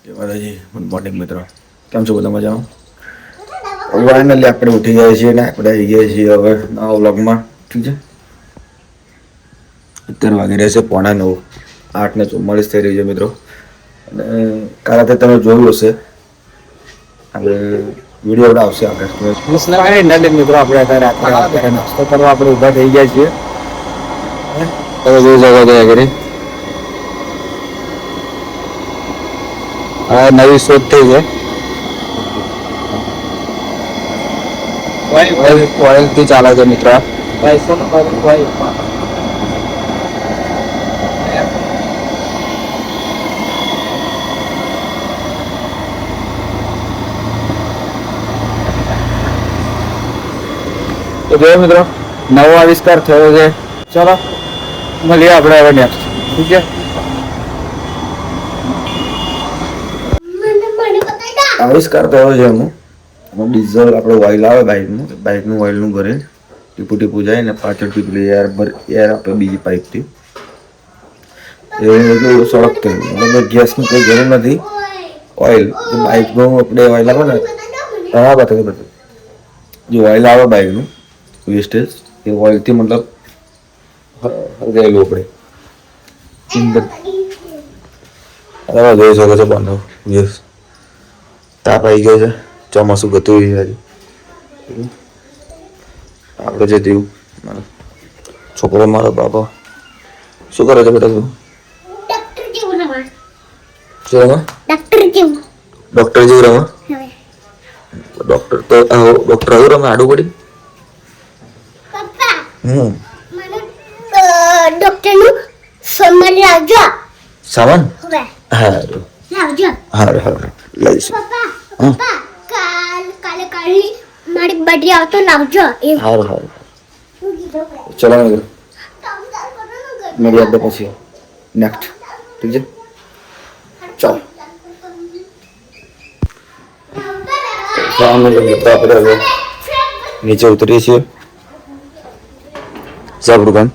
જય માતાજી. Good morning મિત્રો, કેમ છો બધા મજામાં? ફાઇનલી આપણે ઉઠી ગયા છીએ ને આપણે આવી ગયા છીએ હવે નવા વ્લોગમાં. ઠીક છે, અત્યારે વાગી રહેશે 8:45, 8:44 થઈ રહી છે મિત્રો. અને કાલે તમે જોયું હશે આપણે વિડીયો આપણે આવશે આપણે મિત્રો. આપણે અત્યારે નાસ્તો કરવા આપણે ઊભા થઈ ગયા છીએ. તમે જોઈ શકો છો આગળ નવી શોધ થઈ છે. ઓઇલ થી ચાલે છે મિત્ર. તો જોયો મિત્રો, નવો આવિષ્કાર થયો છે. ચલો મળીએ આપણે હવે નેક્સ્ટ. ઠીક છે, આવિષ્કાર થયો છે એમાં ડીઝલ આપણે ઓઇલ આવે બાઇકનું ઓઇલનું ભરે ટીપું ટીપું જાય ને પાછળ ટીપલી એર આપે બીજી પાઇપથી. એ સડક થયું, મતલબ ગેસની કોઈ જરૂર નથી. ઓઇલ જે બાઇકનું આપણે ઓઇલ આવે ને હા બતાવી જે ઓઇલ આવે બાઇકનું વેસ્ટેજ એ ઓઇલથી મતલબ ગયેલું આપણે જોઈ શકો છો બનાવ. યસ, તાપ આવી ગયો છે, ચોમાસું ગતું હજી. આપણે જે થયું છોકરો મારો બાપા શું કરે છે બેટા? તું ડોક્ટર જેવું રમા? ડોક્ટર તો ડોક્ટર આવું રમે આડું પડી? ડોક્ટર નું સામાન લાવજો. સામાન? હારું હારું હારું લઈશું. કાલે મારી બર્થડે આવતો લાવજો. હારું હારું ચલો મિત્રો, મળીએ આપણે પછી નેક્સ્ટ. ઠીક છે, ચાલો. આપણે હવે નીચે ઉતરીએ છીએ. સાબરું કામ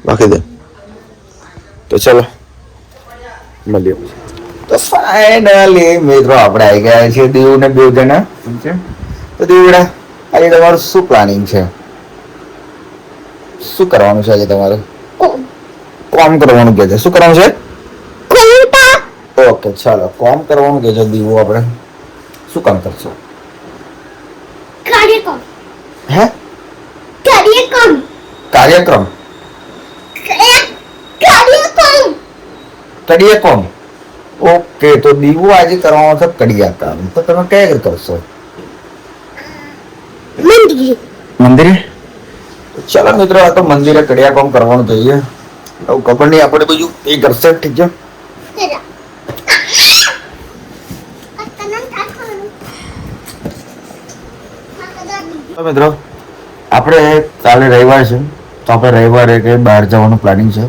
બાકી દે તો ચલો મળીએ. તો ફાઇનલી મિત્રો આપણે આવી ગયા છીએ દીવ ને બે જણા. તો દીવડા આજે તમારું શું પ્લાનિંગ છે? શું કરવાનું છે આજે તમારે? કોમ કરવાનું કે છે. શું કરવાનું છે? ઓકે ચાલો કોમ કરવાનું કે છે દીવું. આપણે શું કામ કરશો? કાર્યક્રમ. હે? કાર્યક્રમ. કાર્યક્રમ? કડિયા કોમ? ઓકે, તો દીવું આજે કરવાનો છે કડિયા કામ. તો તમે કઈ રીતે કરશો? મંદિરે. ચાલો મિત્રો, આ તો મંદિરે કડિયા કામ કરવાનું જોઈએ. હવે ખબર નહીં આપણે બીજું એ કરશે. ઠીક છે, મિત્રો આપણે કાલે રવિવાર છે તો આપણે રવિવારે કે બહાર જવાનું પ્લાનિંગ છે.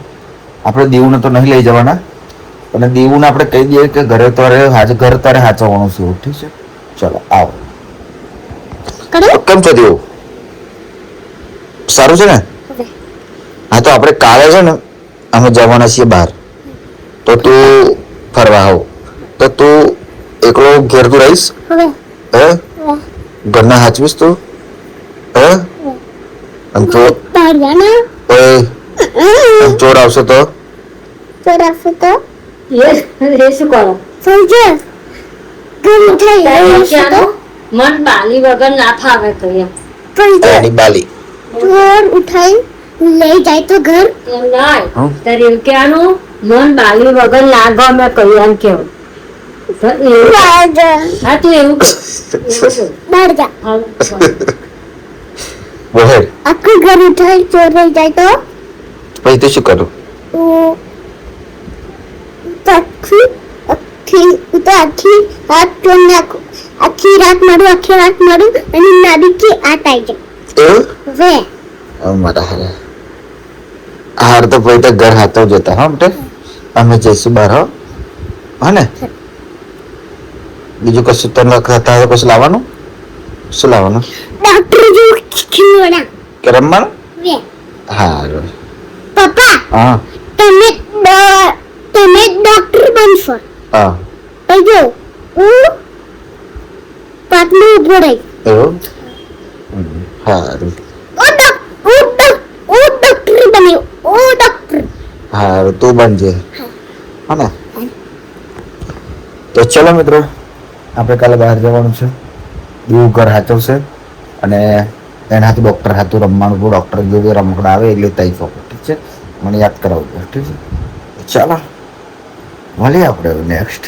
આપણે દીવને તો નહીં લઈ જવાના અને દીવને આપણે કહી દઈએ કે ઘરે તારે હાચવવાનું છે. ઠીક છે, ચલો આવો. કેમ છો દીવ? સારું છે ને? હા, તો આપણે કાલે છે ને અમે જવાના છીએ બહાર. તો તું ફરવા આવ તો તું એકલો ઘેર તું રહીશ? હે? ઘરના હાચવીશ તું? હે? ચોર આવશે તો? મન બાલી વગર ના ફાવે તો એની બાલી ચોર ઉઠાઈ લઈ જાય તો ઘર તારે એવું કહેવાનું મન બાલી વગર ના ગમે કહ્યું એમ કેવું. હા તું એવું બહાર જા. બોલે આખું ઘર ઉઠાઈ ચોર લઈ જાય તો પછી તું શું કરું? આખી રાત નાખું. આખી રાત મારું અને નાદીથી આટ આવી જાય. મારા હાર તો ભાઈ તો ઘર હાથો જતા. હા બેટા, અમે જઈશું બહાર. હા ને, બીજું કશું તને ખાતા હોય કશું લાવવાનું? શું લાવવાનું? ડોક્ટર જેવું ખીલવાના કે રમવાનું? વે હારું. પપ્પા હા તમે ડોક્ટર બનશો હા તો જો હું પાટલું ઉભો રહી એવું સારું હું ડોક્ટર બન્યો હું ડોક્ટર સારું તું બનજે હા ને તો ચલો મિત્રો આપણે કાલે બહાર જવાનું છે એવું ઘર હાચવશે અને એના હાથે ડૉક્ટર હાથું રમવાનું ડૉક્ટર જો રમકડા આવે એટલે તઈ ફોકટ ઠીક છે મને યાદ કરાવજો ઠીક છે ચાલો મળીએ આપણે નેક્સ્ટ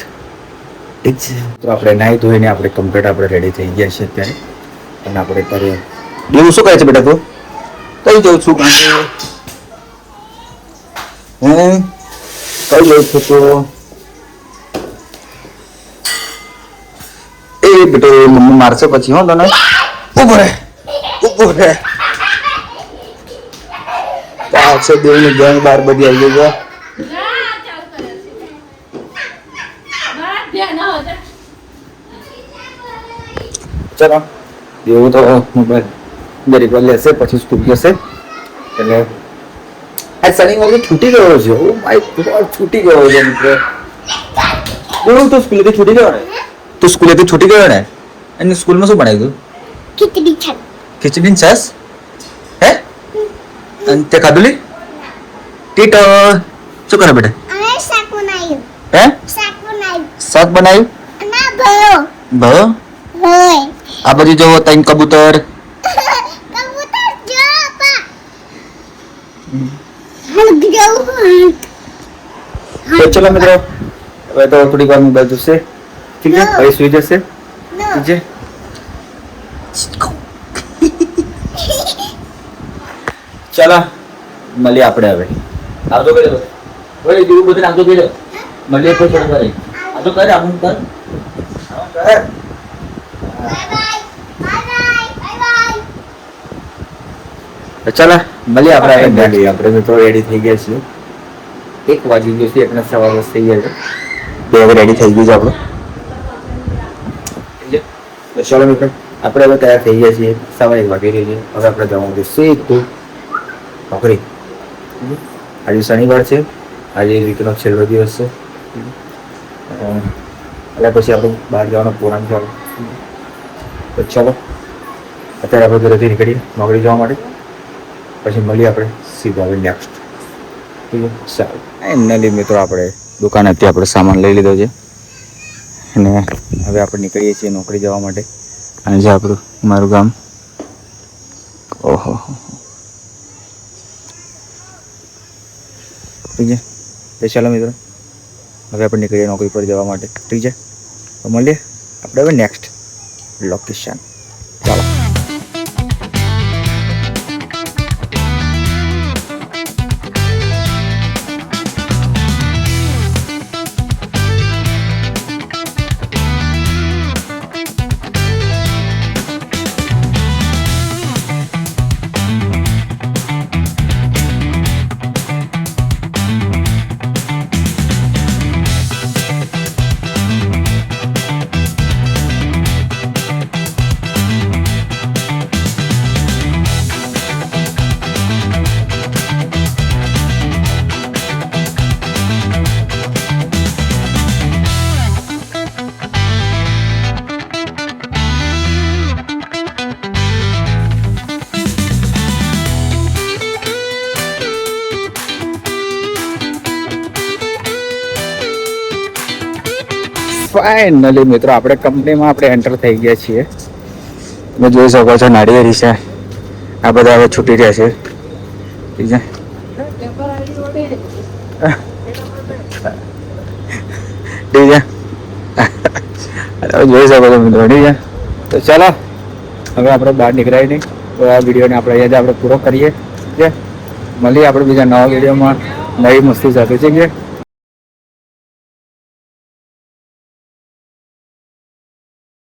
ઠીક છે તો આપણે નાહી ધોઈને આપણે કમ્પ્લીટ આપણે રેડી થઈ ગયા છે અત્યારે અને આપણે કરીએ એવું શું કહે છે બેટા તું કઈ જઉં છું કાંઈ કઈ જઉં છું તો એ બેટો મમ્મી મારશે પછી હો તને ઉભો રહે આ છે દેવની ગેંગ બાર બધી આવી ગઈ છે ચલો એવું તો મોબાઈલ દરેક વાર લેશે પછી સ્કૂલ જશે એટલે આ શનિવાર છૂટી ગયો છે ઓ માય ગોડ છૂટી ગયો છે મિત્ર બોલું તો સ્કૂલેથી છૂટી ગયો ને તું સ્કૂલેથી છૂટી ગયો ને અને સ્કૂલમાં શું ભણાવ્યું ખીચડી છાન ખીચડી છાસ હે અને તે ખાધુલી ટીટ શું કરે બેટા અમે શાક બનાવ્યું હે શાક બનાવ્યું ના ભયો ભયો હોય આ બાજુ જો તૈન કબૂતર કબૂતર જો પા હગ જાઉં તો ચલો મિત્રો હવે તો થોડીક વાર મોબાઈલ જોશે ઠીક છે પછી સુઈ જશે ઠીક છે ચાલો મળીએ આપણે હવે આવજો કરી દો ઓય દીવું બધું આવજો કરી દો મળીએ કોઈ થોડી વાર આવજો કર આવું કર ચાલો મળીએ આપણે આપણે તો રેડી થઈ ગયા છીએ 1 વાગી ગયો છે 1 સવા 10 થઈ ગયા છે 2 રેડી થઈ ગયું છે આપણે તો ચાલો મિત્રો આપણે હવે તૈયાર થઈ ગયા છીએ 1:15 વાગી રહી છે હવે આપણે જવાનું છે સીધું નોકરી આજે શનિવાર છે આજે વીકનો છેલ્લો દિવસ છે એટલે પછી આપણે બહાર જવાનો પ્રોગ્રામ ચાલુ તો ચાલો અત્યારે આપણે ઘરેથી નીકળીએ નોકરી જવા માટે પછી મળીએ આપણે સીધા હવે નેક્સ્ટ સારું એમના મિત્રો આપણે દુકાનેથી આપણે સામાન લઈ લીધો છે અને હવે આપણે નીકળીએ છીએ નોકરી જવા માટે અને જે આપણું મારું ગામ ઓહો ઠીક છે તો ચાલો મિત્રો હવે આપણે નીકળીએ નોકરી પર જવા માટે ઠીક છે તો મળીએ આપણે હવે નેક્સ્ટ લોકેશન ચાલો ફાઇનલી મિત્રો આપણે કંપનીમાં આપણે એન્ટર થઈ ગયા છીએ તમે જોઈ શકો છો નાળિયેરી છે આ બધા હવે છૂટી રહ્યા છે ઠીક છે ઠીક છે જોઈ શકો છો મિત્રો ઠીક છે તો ચાલો હવે આપણે બહાર નીકળાય નહીં તો આ વિડીયોને આપણે અહીંયા જ આપણે પૂરો કરીએ ઠીક છે મળીએ આપણે બીજા નવા વિડીયોમાં નવી મસ્તી સાથે ઠીક છે